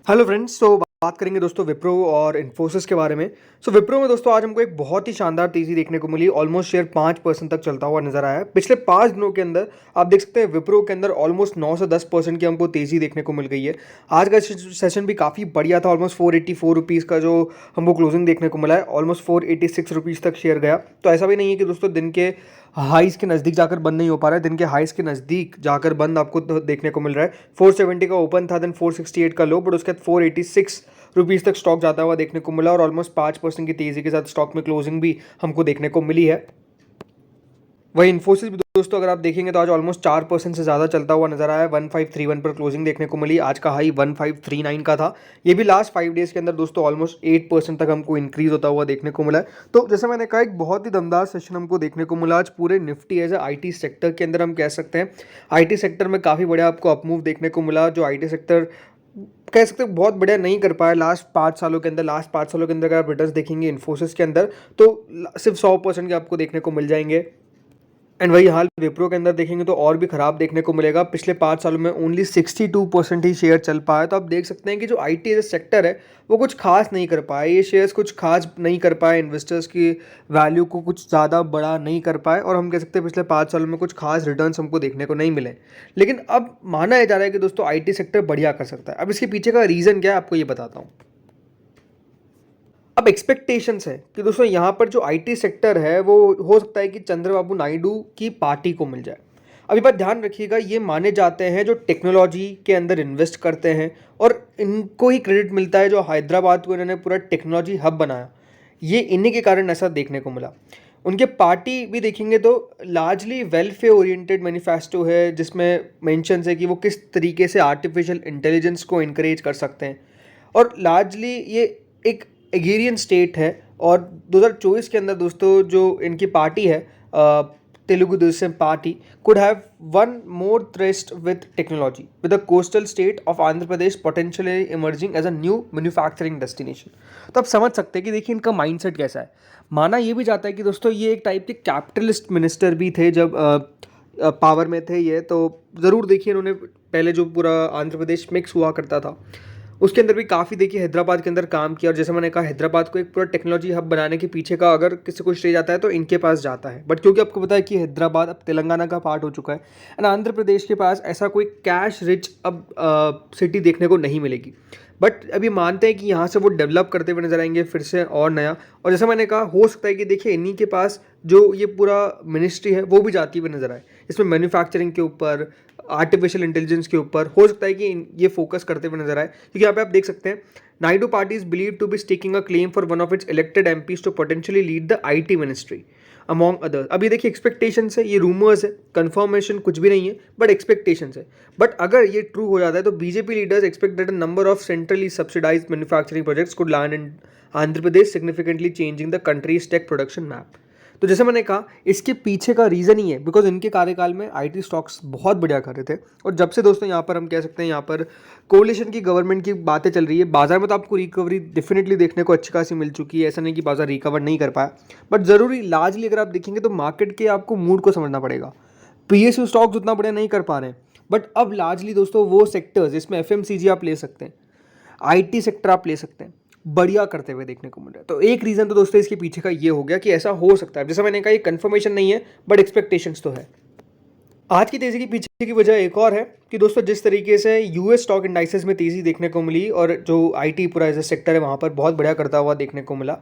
Hello friends. बात करेंगे दोस्तों विप्रो और इन्फोसिस के बारे में। विप्रो में दोस्तों आज हमको एक बहुत ही शानदार तेज़ी देखने को मिली। ऑलमोस्ट शेयर 5% तक चलता हुआ नजर आया है पिछले 5 दिनों के अंदर। आप देख सकते हैं विप्रो के अंदर ऑलमोस्ट 9 से 10% की हमको तेज़ी देखने को मिल गई है। आज का सेशन भी काफ़ी बढ़िया था। ऑलमोस्ट 484 रुपीज़ का जो हमको क्लोजिंग देखने को मिला है, ऑलमोस्ट 486 रुपीज़ तक शेयर गया। तो ऐसा भी नहीं है कि दोस्तों दिन के हाइस के नज़दीक जाकर बंद नहीं हो पा रहा है। दिन के हाइस के नज़दीक जाकर बंद आपको देखने को मिल रहा है। 470 का ओपन था, देन 468 का लो, बट उसके बाद 486 रुपीज़ तक स्टॉक जाता हुआ देखने को मिला और ऑलमोस्ट 5% की तेज़ी के साथ स्टॉक में क्लोजिंग भी हमको देखने को मिली है। वही इन्फोसिस भी दोस्तों अगर आप देखेंगे तो आज ऑलमोस्ट 4% से ज़्यादा चलता हुआ नजर आया है। 1531 पर क्लोजिंग देखने को मिली। आज का हाई 1539 का था। ये भी लास्ट 5 डेज के अंदर दोस्तों ऑलमोस्ट 8% तक हमको इंक्रीज होता हुआ देखने को मिला है। तो जैसे मैंने कहा, एक बहुत ही दमदार सेशन हमको देखने को मिला आज पूरे निफ्टी एज IT सेक्टर के अंदर। हम कह सकते हैं IT सेक्टर में काफ़ी बढ़िया आपको अपमूव देखने को मिला। जो IT सेक्टर कह सकते हैं बहुत बढ़िया नहीं कर पाया लास्ट 5 सालों के अंदर। अगर आप रिटर्न्स देखेंगे इन्फोसिस के अंदर तो सिर्फ 100% के आपको देखने को मिल जाएंगे। एंड वही हाल विप्रो के अंदर देखेंगे तो और भी खराब देखने को मिलेगा। पिछले 5 सालों में ओनली 62% ही शेयर चल पाया। तो आप देख सकते हैं कि जो IT सेक्टर है वो कुछ खास नहीं कर पाए। ये शेयर्स कुछ खास नहीं कर पाए, इन्वेस्टर्स की वैल्यू को कुछ ज़्यादा बड़ा नहीं कर पाए, और हम कह सकते हैं पिछले 5 सालों में कुछ खास रिटर्न्स हमको देखने को नहीं मिले। लेकिन अब माना जा रहा है कि दोस्तों IT सेक्टर बढ़िया कर सकता है। अब इसके पीछे का रीज़न क्या है आपको ये बताता हूँ। अब एक्सपेक्टेशंस है कि दोस्तों यहाँ पर जो IT सेक्टर है वो हो सकता है कि चंद्रबाबू नायडू की पार्टी को मिल जाए। अभी बात ध्यान रखिएगा, ये माने जाते हैं जो टेक्नोलॉजी के अंदर इन्वेस्ट करते हैं और इनको ही क्रेडिट मिलता है। जो हैदराबाद को इन्होंने पूरा टेक्नोलॉजी हब बनाया, ये इन्हीं के कारण ऐसा देखने को मिला। उनके पार्टी भी देखेंगे तो लार्जली वेलफेयर ओरिएंटेड मैनिफेस्टो है, जिसमें मेंशन है कि वो किस तरीके से आर्टिफिशियल इंटेलिजेंस को इनकरेज कर सकते हैं। और लार्जली ये एक एग्रेरियन स्टेट है। और 2024 के अंदर दोस्तों जो इनकी पार्टी है Telugu Desam party could have one more thrust with technology with the coastal state of Andhra Pradesh potentially emerging as a new manufacturing destination। तो आप समझ सकते हैं कि देखिए इनका माइंडसेट कैसा है। माना ये भी जाता है कि दोस्तों ये एक टाइप के कैपिटलिस्ट मिनिस्टर भी थे जब पावर में थे ये। तो ज़रूर देखिए इन्होंने पहले जो पूरा आंध्र प्रदेश मिक्स हुआ करता था उसके अंदर भी काफ़ी देखिए हैदराबाद के अंदर काम किया। और जैसे मैंने कहा हैदराबाद को एक पूरा टेक्नोलॉजी हब बनाने के पीछे का अगर किसी को श्रेय जाता है तो इनके पास जाता है। बट क्योंकि आपको पता है कि हैदराबाद अब तेलंगाना का पार्ट हो चुका है एंड आंध्र प्रदेश के पास ऐसा कोई कैश रिच अब सिटी देखने को नहीं मिलेगी। बट अभी मानते हैं कि यहाँ से वो डेवलप करते हुए नजर आएंगे फिर से और नया। और जैसा मैंने कहा हो सकता है कि देखिए इन्हीं के पास जो ये पूरा मिनिस्ट्री है वो भी जाती हुई नजर आए। इसमें मैन्युफैक्चरिंग के ऊपर, आर्टिफिशियल इंटेलिजेंस के ऊपर हो सकता है कि ये फोकस करते हुए नजर आए। क्योंकि यहाँ पे आप देख सकते हैं Naidu party is believe to be staking a claim for one of its elected MPs to potentially lead the IT ministry among others. अब ये देखिए एक्सपेक्टेशंस है, ये रूमर्स है, कंफर्मेशन कुछ भी नहीं है, बट एक्सपेक्टेशंस है। बट अगर ये ट्रू हो जाता है तो BJP leaders expect that a number of centrally subsidised manufacturing projects could land in Andhra Pradesh, significantly changing the country's tech production map. तो जैसे मैंने कहा इसके पीछे का रीज़न ही है बिकॉज इनके कार्यकाल में IT स्टॉक्स बहुत बढ़िया कर रहे थे। और जब से दोस्तों यहाँ पर हम कह सकते हैं यहाँ पर कोलिशन की गवर्नमेंट की बातें चल रही है, बाजार में तो आपको रिकवरी डेफिनेटली देखने को अच्छी खासी मिल चुकी है। ऐसा नहीं कि बाजार रिकवर नहीं कर पाया, बट ज़रूरी लार्जली अगर आप देखेंगे तो मार्केट के आपको मूड को समझना पड़ेगा। PSU स्टॉक्स उतना बढ़िया नहीं कर पा रहे हैं, बट अब लार्जली दोस्तों वो सेक्टर्स जिसमें FMCG आप ले सकते हैं, IT सेक्टर आप ले सकते हैं, बढ़िया करते हुए देखने को मिल रहा है। तो एक रीज़न तो दोस्तों इसके पीछे का ये हो गया कि ऐसा हो सकता है। जैसा मैंने कहा ये कंफर्मेशन नहीं है बट एक्सपेक्टेशंस तो है। आज की तेज़ी के पीछे की वजह एक और है कि दोस्तों जिस तरीके से US स्टॉक इंडाइसेस में तेज़ी देखने को मिली और जो IT पूरा एज सेक्टर है वहाँ पर बहुत बढ़िया करता हुआ देखने को मिला।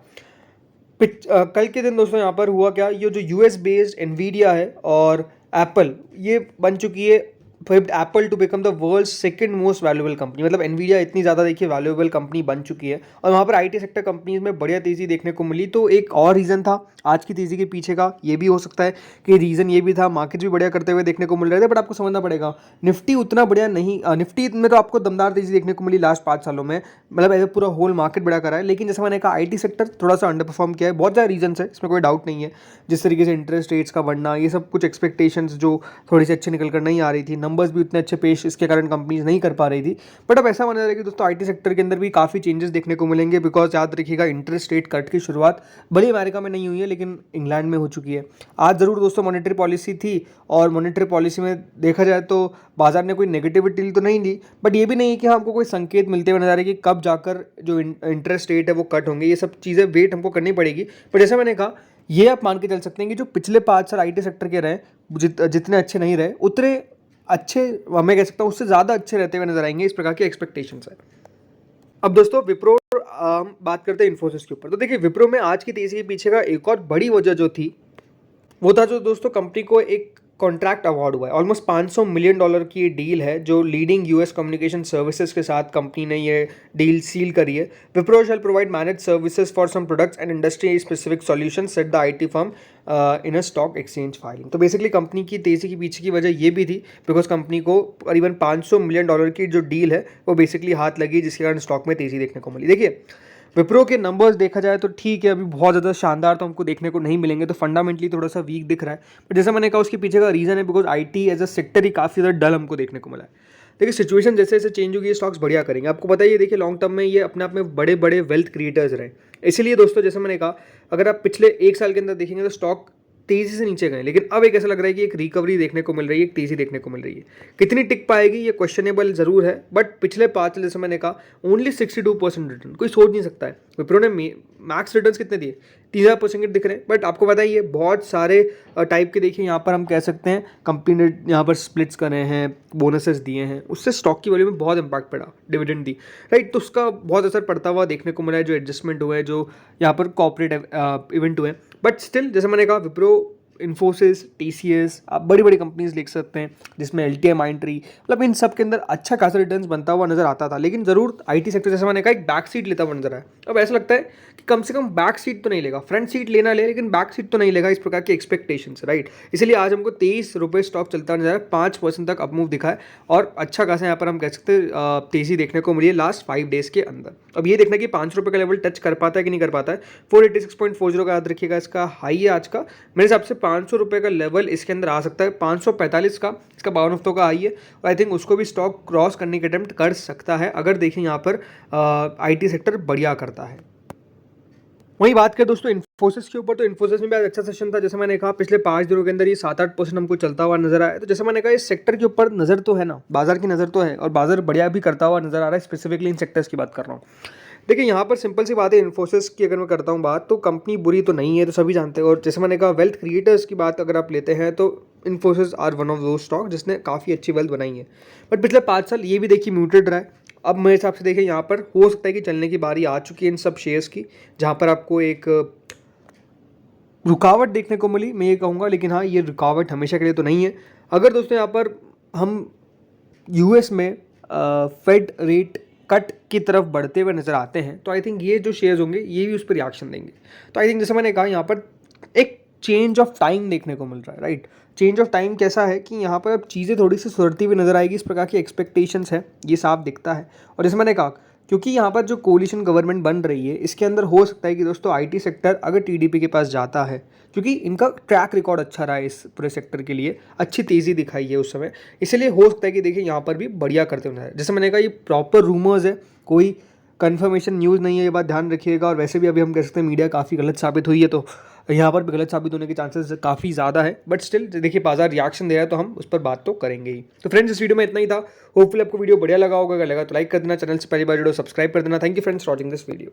कल के दिन दोस्तों यहाँ पर हुआ क्या, ये जो US बेस्ड एनवीडिया है और एप्पल ये बन चुकी है fifth Apple to become the world second most valuable company. मतलब एनवीडिया इतनी ज़्यादा देखिए वैल्यूएबल कंपनी बन चुकी है और वहाँ पर IT सेक्टर कंपनीज में बढ़िया तेज़ी देखने को मिली। तो एक और रीज़न था आज की तेज़ी के पीछे का, ये भी हो सकता है कि रीज़न ये भी था। मार्केट भी बढ़िया करते हुए देखने को मिल रहे थे, बट आपको समझना पड़ेगा निफ्टी उतना बढ़िया नहीं। निफ्टी में तो आपको दमदार तेज़ी देखने को मिली लास्ट 5 सालों में, मतलब ऐसे पूरा होल मार्केट बढ़िया करा है। लेकिन जैसे मैंने कहा IT सेक्टर थोड़ा सा अंडर परफॉर्म किया है। बहुत ज़्यादा रीजन है, इसमें कोई डाउट नहीं है। जिस तरीके से इंटरेस्ट रेट्स का बढ़ना, ये सब कुछ एक्सपेक्टेशंस जो थोड़ी सी अच्छी निकल कर नहीं आ रही थी, नंबर्स भी उतने अच्छे पेश इसके कारण कंपनीज नहीं कर पा रही थी। बट अब ऐसा माना जा रहा है कि दोस्तों आईटी सेक्टर के अंदर भी काफ़ी चेंजेस देखने को मिलेंगे, बिकॉज याद रखिएगा इंटरेस्ट रेट कट की शुरुआत भले अमेरिका में नहीं हुई है लेकिन इंग्लैंड में हो चुकी है। आज ज़रूर दोस्तों मॉनेटरी पॉलिसी थी और मॉनेटरी पॉलिसी में देखा जाए तो बाजार ने कोई नेगेटिविटी तो नहीं ली, बट ये भी नहीं कि हमको कोई संकेत मिलते हुए नजर आ रहे कि कब जाकर जो इंटरेस्ट रेट है वो कट होंगे। ये सब चीज़ें वेट हमको करनी पड़ेगी। पर जैसे मैंने कहा, ये आप मान के चल सकते हैं कि जो पिछले 5 साल आईटी सेक्टर के रहे जितने अच्छे नहीं रहे उतने अच्छे, मैं कह सकता हूँ उससे ज़्यादा अच्छे रहते हुए नजर आएंगे, इस प्रकार की एक्सपेक्टेशंस है। अब दोस्तों विप्रो, हम बात करते हैं इन्फोसिस के ऊपर। तो देखिए विप्रो में आज की तेजी के पीछे का एक और बड़ी वजह जो थी वो था जो दोस्तों कंपनी को एक कॉन्ट्रैक्ट अवार्ड हुआ है। ऑलमोस्ट $500 मिलियन की डील है जो लीडिंग यूएस कम्युनिकेशन सर्विसेज के साथ कंपनी ने ये डील सील करी है। Wipro shall provide manage services for some products and industry specific solution said the IT firm in a stock exchange filing. तो बेसिकली कंपनी की तेजी के पीछे की वजह ये भी थी बिकॉज कंपनी को करीबन $500 मिलियन की जो डील है वो बेसिकली हाथ लगी, जिसके कारण स्टॉक में तेजी देखने को मिली। देखिए विप्रो के नंबर्स देखा जाए तो ठीक है, अभी बहुत ज़्यादा शानदार तो हमको देखने को नहीं मिलेंगे, तो फंडामेंटली थोड़ा सा वीक दिख रहा है। बट जैसा मैंने कहा उसके पीछे का रीज़न है because IT as a sector ही काफ़ी ज़्यादा डल हमको देखने को मिला है। देखिए सिचुएशन जैसे जैसे चेंज होगी ये स्टॉक्स बढ़िया करेंगे। आपको पता ही है, देखिए लॉन्ग टर्म में ये अपने आप में बड़े बड़े वेल्थ क्रिएटर्स रहे। इसीलिए दोस्तों जैसे मैंने कहा, अगर आप पिछले 1 साल के अंदर देखेंगे तो स्टॉक तेजी से नीचे गए, लेकिन अब एक ऐसा लग रहा है कि एक रिकवरी देखने को मिल रही है, एक तेजी देखने को मिल रही है। कितनी टिक पाएगी ये क्वेश्चनेबल जरूर है, बट पिछले 5 साल जैसे मैंने कहा ओनली 62% रिटर्न कोई सोच नहीं सकता है। विप्रो ने मैक्स रिटर्न्स कितने दिए, 3000% दिख रहे हैं। बट आपको पता ही है बहुत सारे टाइप के, देखिए यहाँ पर हम कह सकते हैं कंपनी ने यहाँ पर स्प्लिट्स करे हैं, बोनसेस दिए हैं, उससे स्टॉक की वैल्यू में बहुत इंपैक्ट पड़ा, डिविडेंड दी, राइट। तो उसका बहुत असर पड़ता हुआ देखने को मिला है, जो एडजस्टमेंट हुए हैं, जो यहाँ पर कॉर्पोरेट इवेंट हुए हैं। बट स्टिल जैसे मैंने कहा विप्रो, इन्फोसिस, टीसीएस, आप बड़ी बड़ी कंपनीज लिख सकते हैं जिसमें एलटीआई, माइंडट्री, मतलब इन सब के अंदर अच्छा खासा रिटर्न्स बनता हुआ नजर आता था। लेकिन जरूर आईटी सेक्टर जैसे मैंने कहा एक बैक सीट लेता हुआ नजर आया। अब ऐसा लगता है कि कम से कम बैक सीट तो नहीं लेगा, फ्रंट सीट लेना ले लेकिन बैक सीट तो नहीं लेगा, इस प्रकार की एक्सपेक्टेशंस, राइट। इसलिए आज हमको ₹23 स्टॉक चलता नजर आया, 5% तक अपमूव दिखा है और अच्छा खासा यहाँ पर हम कह सकते हैं तेजी देखने को मिली है लास्ट 5 डेज के अंदर। अब ये देखना कि ₹5 का लेवल टच कर पाता है कि नहीं कर पाता है। 486.40 का याद रखिएगा इसका हाई है आज का। मेरे हिसाब से ₹500 का लेवल इसके अंदर आ सकता है। 545 का इसका 52 हफ्तों का हाई है और आई थिंक उसको भी स्टॉक क्रॉस करने के अटेम्प्ट कर सकता है अगर देखें यहाँ पर आईटी सेक्टर बढ़िया करता है। वही बात करें दोस्तों इन्फोसिस के ऊपर, तो इन्फोसिस में भी आज अच्छा सेशन था। जैसे मैंने कहा पिछले 5 दिनों के अंदर ये 7-8% हमको चलता हुआ नजर आया। तो जैसे मैंने कहा इस सेक्टर के ऊपर नज़र तो है ना, बाजार की नज़र तो है और बाजार बढ़िया भी करता हुआ नजर आ रहा है। स्पेसिफिकली इन सेक्टर्स की बात कर रहा हूँ। देखिए यहाँ पर सिंपल सी बात है, इन्फोसिस की अगर मैं करता हूँ बात, तो कंपनी बुरी तो नहीं है, तो सभी जानते हैं। और जैसे मैंने कहा वेल्थ क्रिएटर्स की बात अगर आप लेते हैं तो इन्फोसिस आर वन ऑफ दो स्टॉक जिसने काफ़ी अच्छी वेल्थ बनाई है। बट पिछले 5 साल ये भी देखिए म्यूटेड रहा है। अब मेरे हिसाब से देखिए यहाँ पर हो सकता है कि चलने की बारी आ चुकी है इन सब शेयर्स की, जहाँ पर आपको एक रुकावट देखने को मिली, मैं ये कहूँगा। लेकिन हाँ, ये रुकावट हमेशा के लिए तो नहीं है। अगर दोस्तों यहाँ पर हम यूएस में फेड रेट कट की तरफ बढ़ते हुए नजर आते हैं तो आई थिंक ये जो शेयर्स होंगे ये भी उस पर रिएक्शन देंगे। तो आई थिंक जैसे मैंने कहा यहाँ पर एक चेंज ऑफ टाइम देखने को मिल रहा है, राइट। चेंज ऑफ टाइम कैसा है कि यहाँ पर अब चीज़ें थोड़ी सी सुधरती हुई नजर आएगी, इस प्रकार की एक्सपेक्टेशंस है, ये साफ दिखता है। और जैसे मैंने कहा क्योंकि यहाँ पर जो कोलिशन गवर्नमेंट बन रही है इसके अंदर हो सकता है कि दोस्तों आईटी सेक्टर अगर टीडीपी के पास जाता है, क्योंकि इनका ट्रैक रिकॉर्ड अच्छा रहा है इस पूरे सेक्टर के लिए, अच्छी तेज़ी दिखाई है उस समय, इसलिए हो सकता है कि देखिए यहाँ पर भी बढ़िया करते हुए। जैसे मैंने कहा ये प्रॉपर रूमर्स है, कोई कंफर्मेशन न्यूज़ नहीं है, ये बात ध्यान रखिएगा। और वैसे भी अभी हम कह सकते हैं मीडिया काफ़ी गलत साबित हुई है, तो यहाँ पर भी गलत साबित होने के चांसेस काफ़ी ज़्यादा है। बट स्टिल देखिए बाजार रिएक्शन दे रहा है तो हम उस पर बात तो करेंगे ही। तो फ्रेंड्स इस वीडियो में इतना ही था। होपफुली आपको वीडियो बढ़िया लगा होगा, अगर लगा तो लाइक कर देना, चैनल से पहली बार वीडियो सब्सक्राइब कर देना। Thank you friends for watching this video.